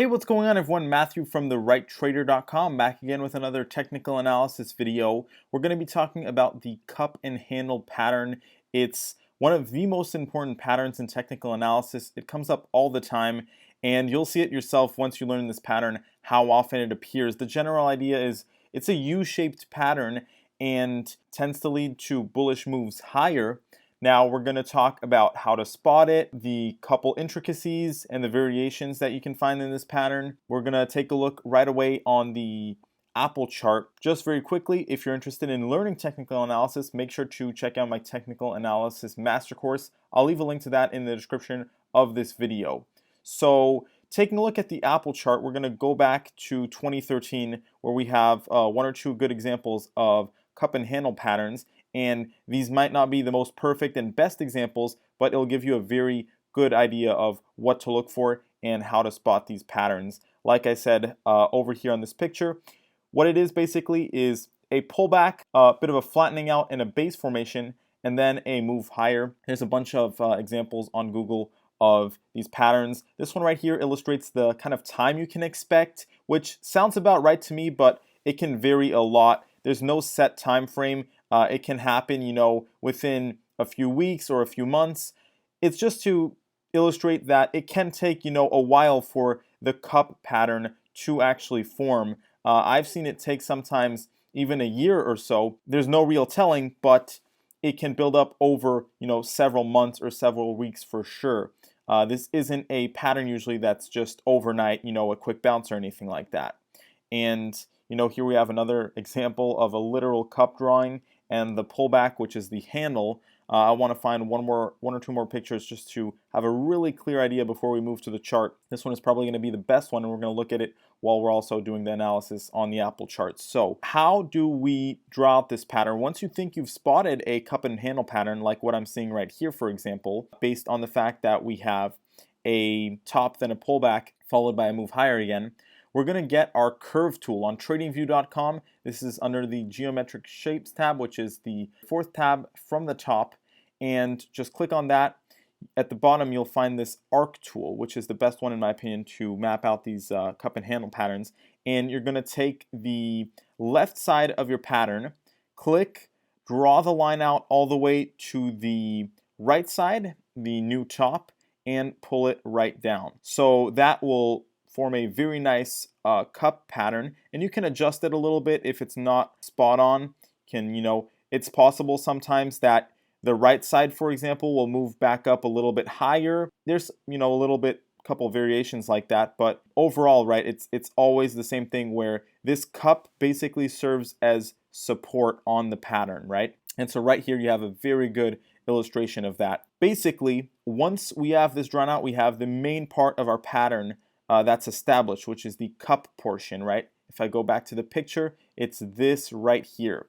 Hey, what's going on everyone? Matthew from therighttrader.com back again with another technical analysis video. We're going to be talking about the cup and handle pattern. It's one of the most important patterns in technical analysis. It comes up all the time and you'll see it yourself once you learn this pattern, how often it appears. The general idea is it's a U-shaped pattern and tends to lead to bullish moves higher. Now we're going to talk about how to spot it, the couple intricacies and the variations that you can find in this pattern. We're going to take a look right away on the Apple chart. Just very quickly, if you're interested in learning technical analysis, make sure to check out my technical analysis master course. I'll leave a link to that in the description of this video. So taking a look at the Apple chart, we're going to go back to 2013 where we have one or two good examples of cup and handle patterns. And these might not be the most perfect and best examples, but it'll give you a very good idea of what to look for and how to spot these patterns. Like I said over here on this picture, what it is basically is a pullback, a bit of a flattening out and a base formation, and then a move higher. There's a bunch of examples on Google of these patterns. This one right here illustrates the kind of time you can expect, which sounds about right to me, but it can vary a lot. There's no set time frame. It can happen, within a few weeks or a few months. It's just to illustrate that it can take, a while for the cup pattern to actually form. I've seen it take sometimes even a year or so. There's no real telling, but it can build up over, several months or several weeks for sure. This isn't a pattern usually that's just overnight, a quick bounce or anything like that. And, here we have another example of a literal cup drawing and the pullback, which is the handle. I want to find one or two more pictures just to have a really clear idea before we move to the chart. This one is probably going to be the best one, and we're going to look at it while we're also doing the analysis on the Apple charts. So how do we draw out this pattern? Once you think you've spotted a cup and handle pattern, like what I'm seeing right here, for example, based on the fact that we have a top, then a pullback, followed by a move higher again, we're going to get our curve tool on tradingview.com. This is under the geometric shapes tab, which is the fourth tab from the top. And just click on that. At the bottom, you'll find this arc tool, which is the best one in my opinion to map out these cup and handle patterns. And you're going to take the left side of your pattern, click, draw the line out all the way to the right side, the new top, and pull it right down. So that will form a very nice cup pattern, and you can adjust it a little bit if it's not spot on. It's possible sometimes that the right side, for example, will move back up a little bit higher. There's a couple variations like that, but overall, right, it's always the same thing where this cup basically serves as support on the pattern, right? And so right here you have a very good illustration of that. Basically, once we have this drawn out, we have the main part of our pattern that's established, which is the cup portion, right? If I go back to the picture, it's this right here.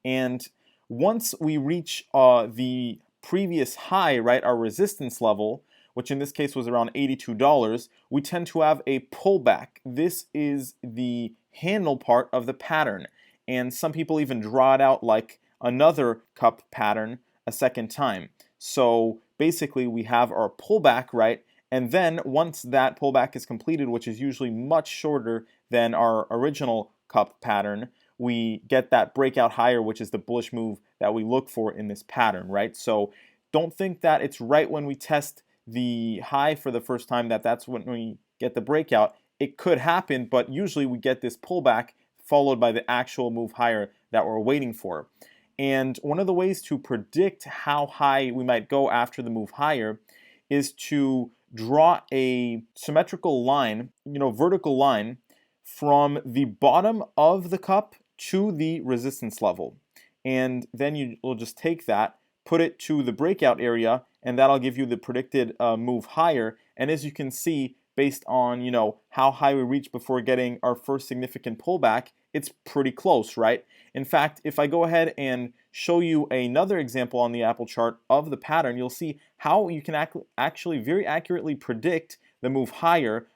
And once we reach the previous high, right, our resistance level, which in this case was around $82, we tend to have a pullback. This is the handle part of the pattern. And some people even draw it out like another cup pattern a second time. So basically we have our pullback, right? And then once that pullback is completed, which is usually much shorter than our original cup pattern, we get that breakout higher, which is the bullish move that we look for in this pattern, right? So don't think that it's right when we test the high for the first time that's when we get the breakout. It could happen, but usually we get this pullback followed by the actual move higher that we're waiting for. And one of the ways to predict how high we might go after the move higher is to draw a symmetrical line, vertical line from the bottom of the cup to the resistance level. And then you will just take that, put it to the breakout area, and that'll give you the predicted move higher. And as you can see, based on how high we reach before getting our first significant pullback, it's pretty close, right? In fact, if I go ahead and show you another example on the Apple chart of the pattern, you'll see how you can actually very accurately predict the move higher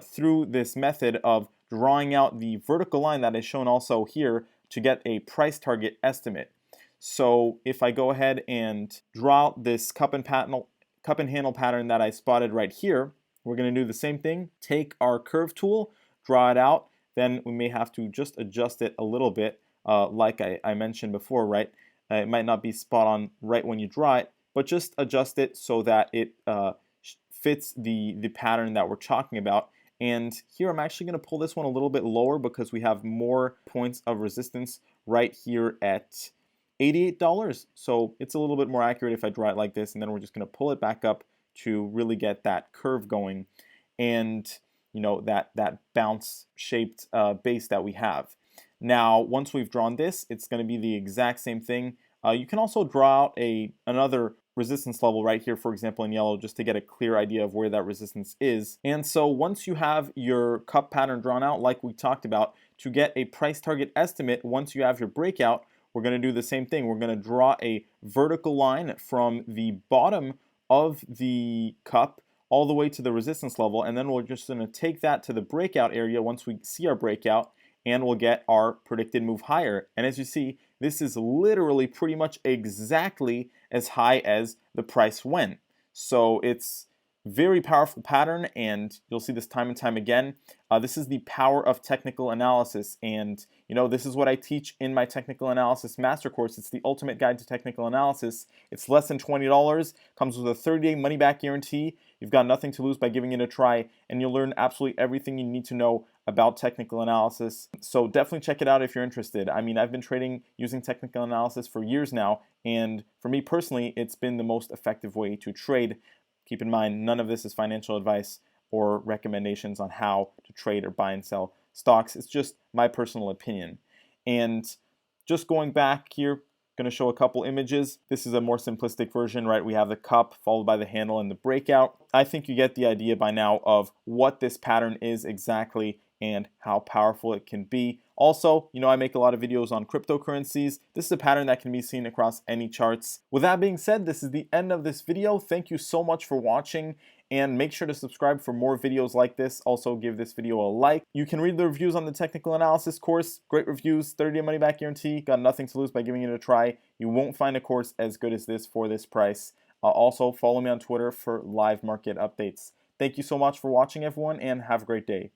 through this method of drawing out the vertical line that is shown also here to get a price target estimate. So if I go ahead and draw out this cup and handle pattern that I spotted right here, we're going to do the same thing. Take our curve tool, draw it out. Then we may have to just adjust it a little bit, like I mentioned before, right? It might not be spot on right when you draw it, but just adjust it so that it fits the pattern that we're talking about. And here I'm actually going to pull this one a little bit lower because we have more points of resistance right here at $88. So it's a little bit more accurate if I draw it like this, and then we're just going to pull it back up to really get that curve going, and that bounce shaped base that we have. Now once we've drawn this, it's going to be the exact same thing. You can also draw out another resistance level right here, for example, in yellow, just to get a clear idea of where that resistance is. And so once you have your cup pattern drawn out, like we talked about, to get a price target estimate, once you have your breakout, we're going to do the same thing. We're going to draw a vertical line from the bottom of the cup all the way to the resistance level, and then we're just going to take that to the breakout area once we see our breakout, and we'll get our predicted move higher. And as you see, this is literally pretty much exactly as high as the price went. So it's very powerful pattern, and you'll see this time and time again. This is the power of technical analysis, and this is what I teach in my technical analysis master course. It's the ultimate guide to technical analysis. It's less than $20, comes with a 30-day money-back guarantee. You've got nothing to lose by giving it a try, and you'll learn absolutely everything you need to know about technical analysis. So definitely check it out if you're interested. I mean, I've been trading using technical analysis for years now, and for me personally, it's been the most effective way to trade. Keep in mind, none of this is financial advice or recommendations on how to trade or buy and sell stocks. It's just my personal opinion. And just going back here, going to show a couple images. This is a more simplistic version, right? We have the cup followed by the handle and the breakout. I think you get the idea by now of what this pattern is exactly and how powerful it can be. Also, I make a lot of videos on cryptocurrencies. This is a pattern that can be seen across any charts. With that being said, this is the end of this video. Thank you so much for watching, and make sure to subscribe for more videos like this. Also, give this video a like. You can read the reviews on the technical analysis course. Great reviews, 30-day money-back guarantee. Got nothing to lose by giving it a try. You won't find a course as good as this for this price. Also, follow me on Twitter for live market updates. Thank you so much for watching, everyone, and have a great day.